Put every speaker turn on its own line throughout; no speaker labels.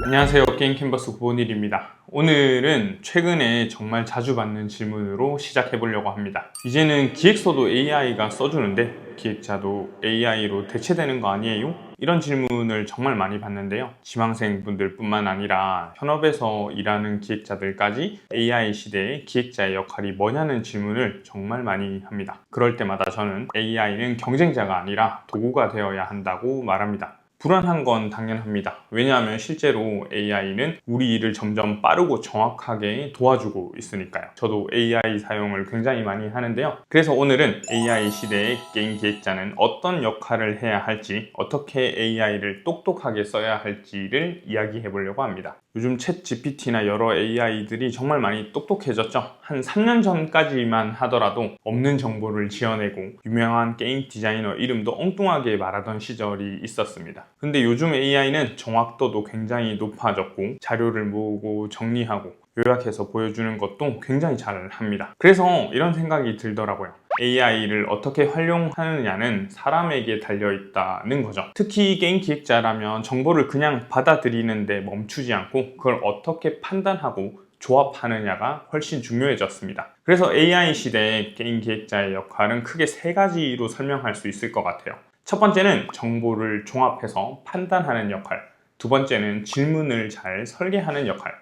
안녕하세요, 게임 캔버스 구본일입니다. 오늘은 최근에 정말 자주 받는 질문으로 시작해 보려고 합니다. 이제는 기획서도 AI가 써주는데 기획자도 AI로 대체되는 거 아니에요? 이런 질문을 정말 많이 받는데요. 지망생분들 뿐만 아니라 현업에서 일하는 기획자들까지 AI 시대에 기획자의 역할이 뭐냐는 질문을 정말 많이 합니다. 그럴 때마다 저는 AI는 경쟁자가 아니라 도구가 되어야 한다고 말합니다. 불안한 건 당연합니다. 왜냐하면 실제로 AI는 우리 일을 점점 빠르고 정확하게 도와주고 있으니까요. 저도 AI 사용을 굉장히 많이 하는데요. 그래서 오늘은 AI 시대의 게임 기획자는 어떤 역할을 해야 할지, 어떻게 AI를 똑똑하게 써야 할지를 이야기해 보려고 합니다. 요즘 챗 GPT나 여러 AI들이 정말 많이 똑똑해졌죠. 한 3년 전까지만 하더라도 없는 정보를 지어내고 유명한 게임 디자이너 이름도 엉뚱하게 말하던 시절이 있었습니다. 근데 요즘 AI는 정확도도 굉장히 높아졌고 자료를 모으고 정리하고 요약해서 보여주는 것도 굉장히 잘 합니다. 그래서 이런 생각이 들더라고요. AI를 어떻게 활용하느냐는 사람에게 달려있다는 거죠. 특히 게임 기획자라면 정보를 그냥 받아들이는데 멈추지 않고 그걸 어떻게 판단하고 조합하느냐가 훨씬 중요해졌습니다. 그래서 AI 시대의 게임 기획자의 역할은 크게 세 가지로 설명할 수 있을 것 같아요. 첫 번째는 정보를 종합해서 판단하는 역할, 두 번째는 질문을 잘 설계하는 역할,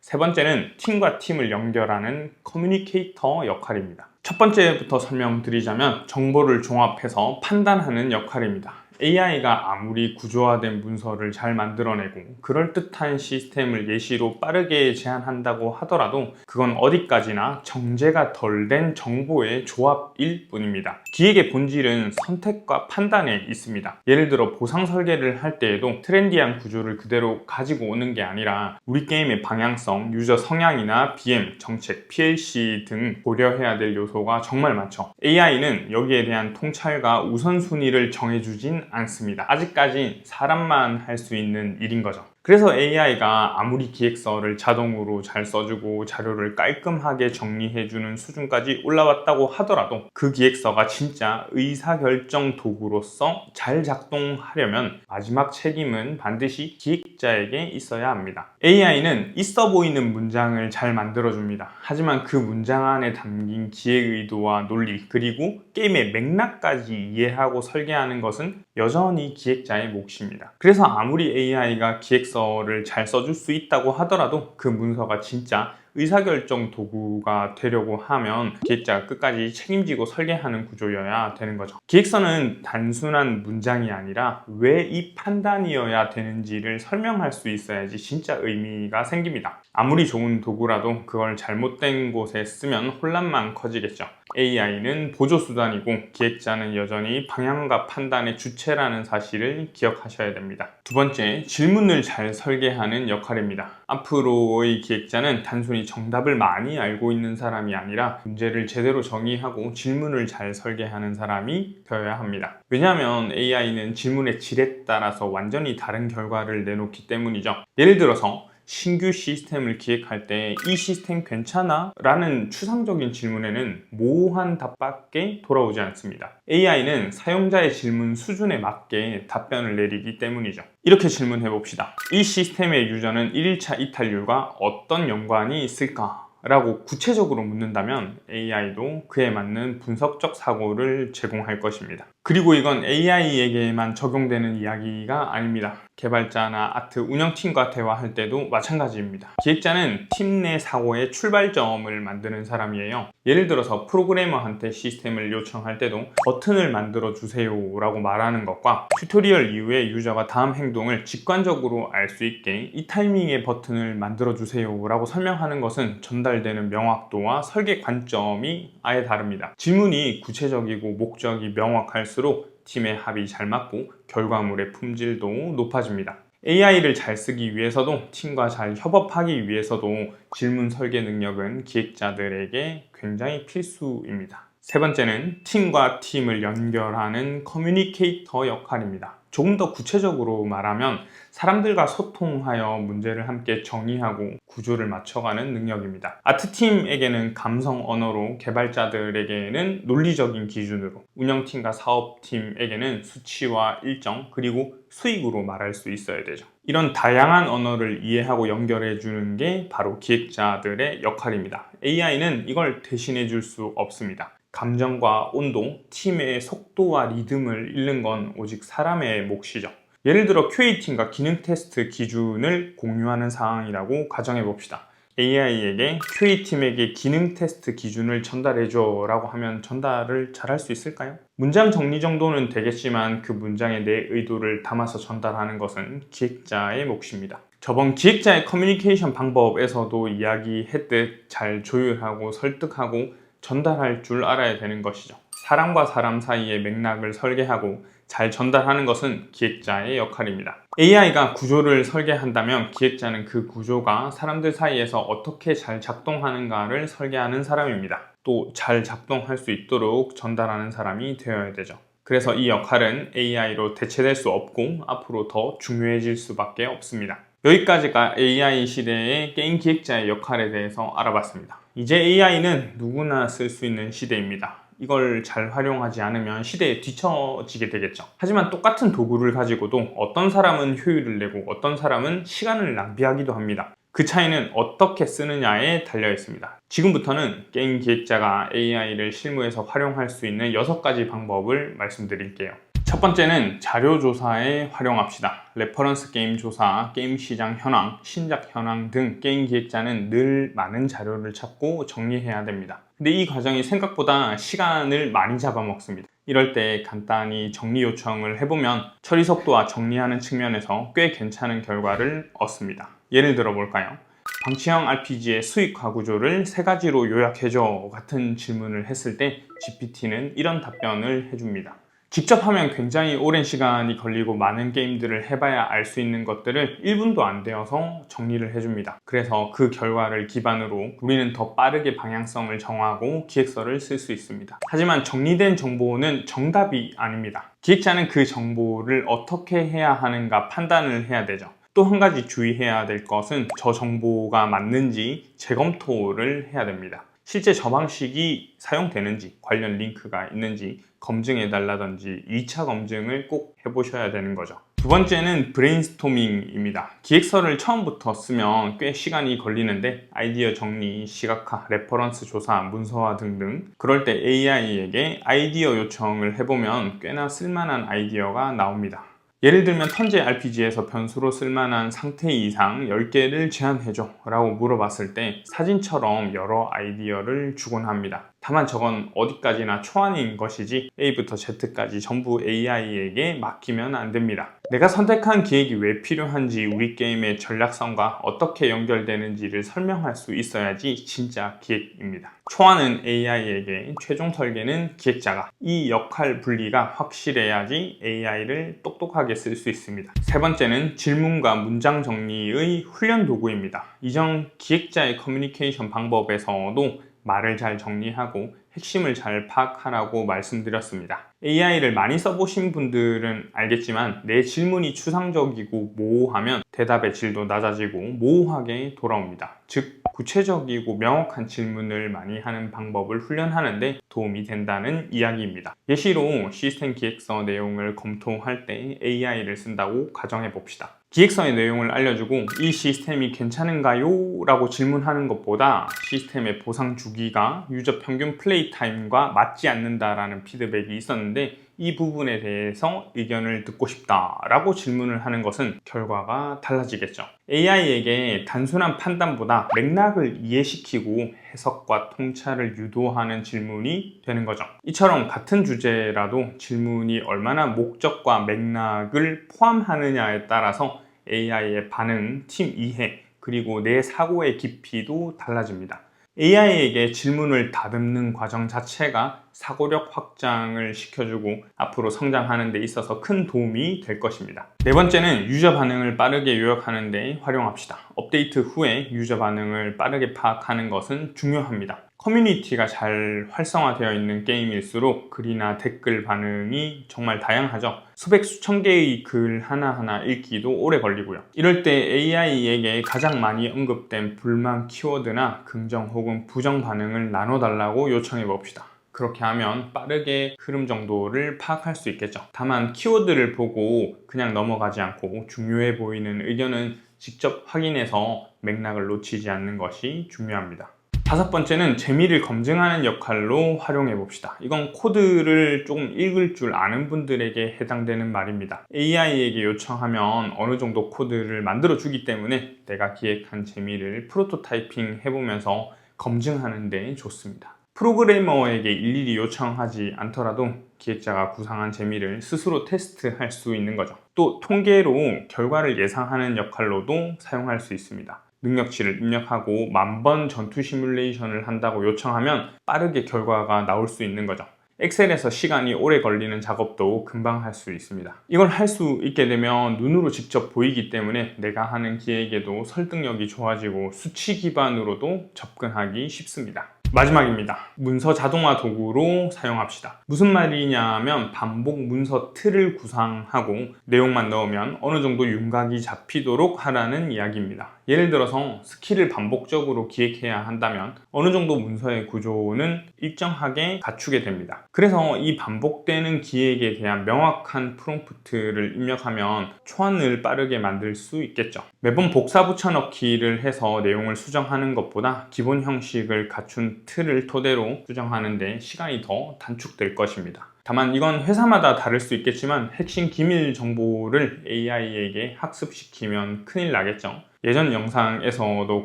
세 번째는 팀과 팀을 연결하는 커뮤니케이터 역할입니다. 첫 번째부터 설명드리자면 정보를 종합해서 판단하는 역할입니다. AI가 아무리 구조화된 문서를 잘 만들어내고 그럴듯한 시스템을 예시로 빠르게 제안한다고 하더라도 그건 어디까지나 정제가 덜 된 정보의 조합일 뿐입니다. 기획의 본질은 선택과 판단에 있습니다. 예를 들어 보상 설계를 할 때에도 트렌디한 구조를 그대로 가지고 오는 게 아니라 우리 게임의 방향성, 유저 성향이나 BM, 정책, PLC 등 고려해야 될 요소가 정말 많죠. AI는 여기에 대한 통찰과 우선순위를 정해주진 않습니다. 아직까지 사람만 할 수 있는 일인 거죠. 그래서 AI가 아무리 기획서를 자동으로 잘 써주고 자료를 깔끔하게 정리해주는 수준까지 올라왔다고 하더라도 그 기획서가 진짜 의사결정 도구로서 잘 작동하려면 마지막 책임은 반드시 기획자에게 있어야 합니다. AI는 있어 보이는 문장을 잘 만들어줍니다. 하지만 그 문장 안에 담긴 기획 의도와 논리 그리고 게임의 맥락까지 이해하고 설계하는 것은 여전히 기획자의 몫입니다. 그래서 아무리 AI가 기획서를 잘 써줄 수 있다고 하더라도 그 문서가 진짜 의사결정 도구가 되려고 하면 기획자가 끝까지 책임지고 설계하는 구조여야 되는 거죠. 기획서는 단순한 문장이 아니라 왜 이 판단이어야 되는지를 설명할 수 있어야지 진짜 의미가 생깁니다. 아무리 좋은 도구라도 그걸 잘못된 곳에 쓰면 혼란만 커지겠죠. AI는 보조수단이고 기획자는 여전히 방향과 판단의 주체라는 사실을 기억하셔야 됩니다. 두 번째, 질문을 잘 설계하는 역할입니다. 앞으로의 기획자는 단순히 정답을 많이 알고 있는 사람이 아니라 문제를 제대로 정의하고 질문을 잘 설계하는 사람이 되어야 합니다. 왜냐하면 AI는 질문의 질에 따라서 완전히 다른 결과를 내놓기 때문이죠. 예를 들어서 신규 시스템을 기획할 때 이 시스템 괜찮아? 라는 추상적인 질문에는 모호한 답밖에 돌아오지 않습니다. AI는 사용자의 질문 수준에 맞게 답변을 내리기 때문이죠. 이렇게 질문해 봅시다. 이 시스템의 유저는 1일차 이탈률과 어떤 연관이 있을까? 라고 구체적으로 묻는다면 AI도 그에 맞는 분석적 사고를 제공할 것입니다. 그리고 이건 AI에게만 적용되는 이야기가 아닙니다. 개발자나 아트 운영팀과 대화할 때도 마찬가지입니다. 기획자는 팀 내 사고의 출발점을 만드는 사람이에요. 예를 들어서 프로그래머한테 시스템을 요청할 때도 버튼을 만들어 주세요 라고 말하는 것과 튜토리얼 이후에 유저가 다음 행동을 직관적으로 알 수 있게 이 타이밍에 버튼을 만들어 주세요 라고 설명하는 것은 전달되는 명확도와 설계 관점이 아예 다릅니다. 질문이 구체적이고 목적이 명확할수록 팀의 합이 잘 맞고 결과물의 품질도 높아집니다. AI를 잘 쓰기 위해서도 팀과 잘 협업하기 위해서도 질문 설계 능력은 기획자들에게 굉장히 필수입니다. 세 번째는 팀과 팀을 연결하는 커뮤니케이터 역할입니다. 조금 더 구체적으로 말하면 사람들과 소통하여 문제를 함께 정의하고 구조를 맞춰가는 능력입니다. 아트팀에게는 감성 언어로, 개발자들에게는 논리적인 기준으로, 운영팀과 사업팀에게는 수치와 일정, 그리고 수익으로 말할 수 있어야 되죠. 이런 다양한 언어를 이해하고 연결해 주는 게 바로 기획자들의 역할입니다. AI는 이걸 대신해 줄 수 없습니다. 감정과 온도, 팀의 속도와 리듬을 읽는 건 오직 사람의 몫이죠. 예를 들어 QA팀과 기능 테스트 기준을 공유하는 상황이라고 가정해 봅시다. AI에게 QA팀에게 기능 테스트 기준을 전달해줘 라고 하면 전달을 잘 할 수 있을까요? 문장 정리 정도는 되겠지만 그 문장에 내 의도를 담아서 전달하는 것은 기획자의 몫입니다. 저번 기획자의 커뮤니케이션 방법에서도 이야기했듯 잘 조율하고 설득하고 전달할 줄 알아야 되는 것이죠. 사람과 사람 사이의 맥락을 설계하고 잘 전달하는 것은 기획자의 역할입니다. AI가 구조를 설계한다면 기획자는 그 구조가 사람들 사이에서 어떻게 잘 작동하는가를 설계하는 사람입니다. 또 잘 작동할 수 있도록 전달하는 사람이 되어야 되죠. 그래서 이 역할은 AI로 대체될 수 없고 앞으로 더 중요해질 수밖에 없습니다. 여기까지가 AI 시대의 게임 기획자의 역할에 대해서 알아봤습니다. 이제 AI는 누구나 쓸 수 있는 시대입니다. 이걸 잘 활용하지 않으면 시대에 뒤처지게 되겠죠. 하지만 똑같은 도구를 가지고도 어떤 사람은 효율을 내고 어떤 사람은 시간을 낭비하기도 합니다. 그 차이는 어떻게 쓰느냐에 달려 있습니다. 지금부터는 게임 기획자가 AI를 실무에서 활용할 수 있는 6가지 방법을 말씀드릴게요. 첫 번째는 자료 조사에 활용합시다. 레퍼런스 게임 조사, 게임 시장 현황, 신작 현황 등 게임 기획자는 늘 많은 자료를 찾고 정리해야 됩니다. 근데 이 과정이 생각보다 시간을 많이 잡아먹습니다. 이럴 때 간단히 정리 요청을 해보면 처리 속도와 정리하는 측면에서 꽤 괜찮은 결과를 얻습니다. 예를 들어 볼까요? 방치형 RPG의 수익화 구조를 3가지로 요약해줘 같은 질문을 했을 때 GPT는 이런 답변을 해줍니다. 직접 하면 굉장히 오랜 시간이 걸리고 많은 게임들을 해봐야 알 수 있는 것들을 1분도 안 되어서 정리를 해줍니다. 그래서 그 결과를 기반으로 우리는 더 빠르게 방향성을 정하고 기획서를 쓸 수 있습니다. 하지만 정리된 정보는 정답이 아닙니다. 기획자는 그 정보를 어떻게 해야 하는가 판단을 해야 되죠. 또 한 가지 주의해야 될 것은 저 정보가 맞는지 재검토를 해야 됩니다. 실제 저 방식이 사용되는지, 관련 링크가 있는지 검증해 달라든지 2차 검증을 꼭 해보셔야 되는 거죠. 두 번째는 브레인스토밍입니다. 기획서를 처음부터 쓰면 꽤 시간이 걸리는데 아이디어 정리, 시각화, 레퍼런스 조사, 문서화 등등 그럴 때 AI에게 아이디어 요청을 해보면 꽤나 쓸만한 아이디어가 나옵니다. 예를 들면 턴제 RPG에서 변수로 쓸만한 상태 이상 10개를 제안해줘 라고 물어봤을 때 사진처럼 여러 아이디어를 주곤 합니다. 다만 저건 어디까지나 초안인 것이지 A부터 Z까지 전부 AI에게 맡기면 안 됩니다. 내가 선택한 기획이 왜 필요한지 우리 게임의 전략성과 어떻게 연결되는지를 설명할 수 있어야지 진짜 기획입니다. 초안은 AI에게, 최종 설계는 기획자가. 이 역할 분리가 확실해야지 AI를 똑똑하게 쓸 수 있습니다. 세 번째는 질문과 문장 정리의 훈련 도구입니다. 이전 기획자의 커뮤니케이션 방법에서도 말을 잘 정리하고 핵심을 잘 파악하라고 말씀드렸습니다. AI를 많이 써보신 분들은 알겠지만 내 질문이 추상적이고 모호하면 대답의 질도 낮아지고 모호하게 돌아옵니다. 즉 구체적이고 명확한 질문을 많이 하는 방법을 훈련하는데 도움이 된다는 이야기입니다. 예시로 시스템 기획서 내용을 검토할 때 AI를 쓴다고 가정해 봅시다. 기획서의 내용을 알려주고 이 시스템이 괜찮은가요? 라고 질문하는 것보다 시스템의 보상 주기가 유저 평균 플레이 타임과 맞지 않는다라는 피드백이 있었는데 이 부분에 대해서 의견을 듣고 싶다 라고 질문을 하는 것은 결과가 달라지겠죠. AI에게 단순한 판단보다 맥락을 이해시키고 해석과 통찰을 유도하는 질문이 되는 거죠. 이처럼 같은 주제라도 질문이 얼마나 목적과 맥락을 포함하느냐에 따라서 AI의 반응, 팀 이해, 그리고 내 사고의 깊이도 달라집니다. AI에게 질문을 다듬는 과정 자체가 사고력 확장을 시켜주고 앞으로 성장하는 데 있어서 큰 도움이 될 것입니다. 네 번째는 유저 반응을 빠르게 요약하는 데 활용합시다. 업데이트 후에 유저 반응을 빠르게 파악하는 것은 중요합니다. 커뮤니티가 잘 활성화되어 있는 게임일수록 글이나 댓글 반응이 정말 다양하죠. 수백 수천 개의 글 하나하나 읽기도 오래 걸리고요. 이럴 때 AI에게 가장 많이 언급된 불만 키워드나 긍정 혹은 부정 반응을 나눠달라고 요청해 봅시다. 그렇게 하면 빠르게 흐름 정도를 파악할 수 있겠죠. 다만 키워드를 보고 그냥 넘어가지 않고 중요해 보이는 의견은 직접 확인해서 맥락을 놓치지 않는 것이 중요합니다. 다섯 번째는 재미를 검증하는 역할로 활용해 봅시다. 이건 코드를 조금 읽을 줄 아는 분들에게 해당되는 말입니다. AI에게 요청하면 어느 정도 코드를 만들어 주기 때문에 내가 기획한 재미를 프로토타이핑 해보면서 검증하는 데 좋습니다. 프로그래머에게 일일이 요청하지 않더라도 기획자가 구상한 재미를 스스로 테스트할 수 있는 거죠. 또 통계로 결과를 예상하는 역할로도 사용할 수 있습니다. 능력치를 입력하고 10,000번 전투 시뮬레이션을 한다고 요청하면 빠르게 결과가 나올 수 있는 거죠. 엑셀에서 시간이 오래 걸리는 작업도 금방 할 수 있습니다. 이걸 할 수 있게 되면 눈으로 직접 보이기 때문에 내가 하는 기획에도 설득력이 좋아지고 수치 기반으로도 접근하기 쉽습니다. 마지막입니다. 문서 자동화 도구로 사용합시다. 무슨 말이냐면 반복 문서 틀을 구상하고 내용만 넣으면 어느 정도 윤곽이 잡히도록 하라는 이야기입니다. 예를 들어서 스킬을 반복적으로 기획해야 한다면 어느 정도 문서의 구조는 일정하게 갖추게 됩니다. 그래서 이 반복되는 기획에 대한 명확한 프롬프트를 입력하면 초안을 빠르게 만들 수 있겠죠. 매번 복사 붙여넣기를 해서 내용을 수정하는 것보다 기본 형식을 갖춘 틀을 토대로 수정하는데 시간이 더 단축될 것입니다. 다만 이건 회사마다 다를 수 있겠지만 핵심 기밀 정보를 AI에게 학습시키면 큰일 나겠죠. 예전 영상에서도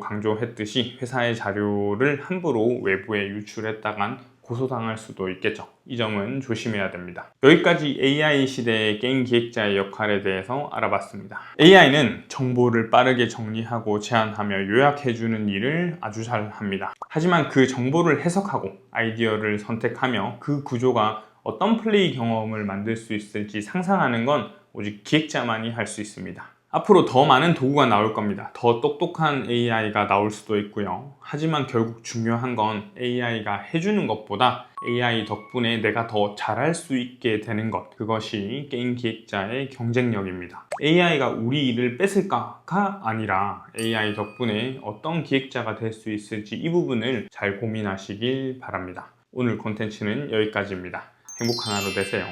강조했듯이 회사의 자료를 함부로 외부에 유출했다간 고소당할 수도 있겠죠. 이 점은 조심해야 됩니다. 여기까지 AI 시대의 게임 기획자의 역할에 대해서 알아봤습니다. AI는 정보를 빠르게 정리하고 제안하며 요약해주는 일을 아주 잘 합니다. 하지만 그 정보를 해석하고 아이디어를 선택하며 그 구조가 어떤 플레이 경험을 만들 수 있을지 상상하는 건 오직 기획자만이 할 수 있습니다. 앞으로 더 많은 도구가 나올 겁니다. 더 똑똑한 AI가 나올 수도 있고요. 하지만 결국 중요한 건 AI가 해주는 것보다 AI 덕분에 내가 더 잘할 수 있게 되는 것, 그것이 게임 기획자의 경쟁력입니다. AI가 우리 일을 뺏을까가 아니라 AI 덕분에 어떤 기획자가 될 수 있을지 이 부분을 잘 고민하시길 바랍니다. 오늘 콘텐츠는 여기까지입니다. 행복한 하루 되세요.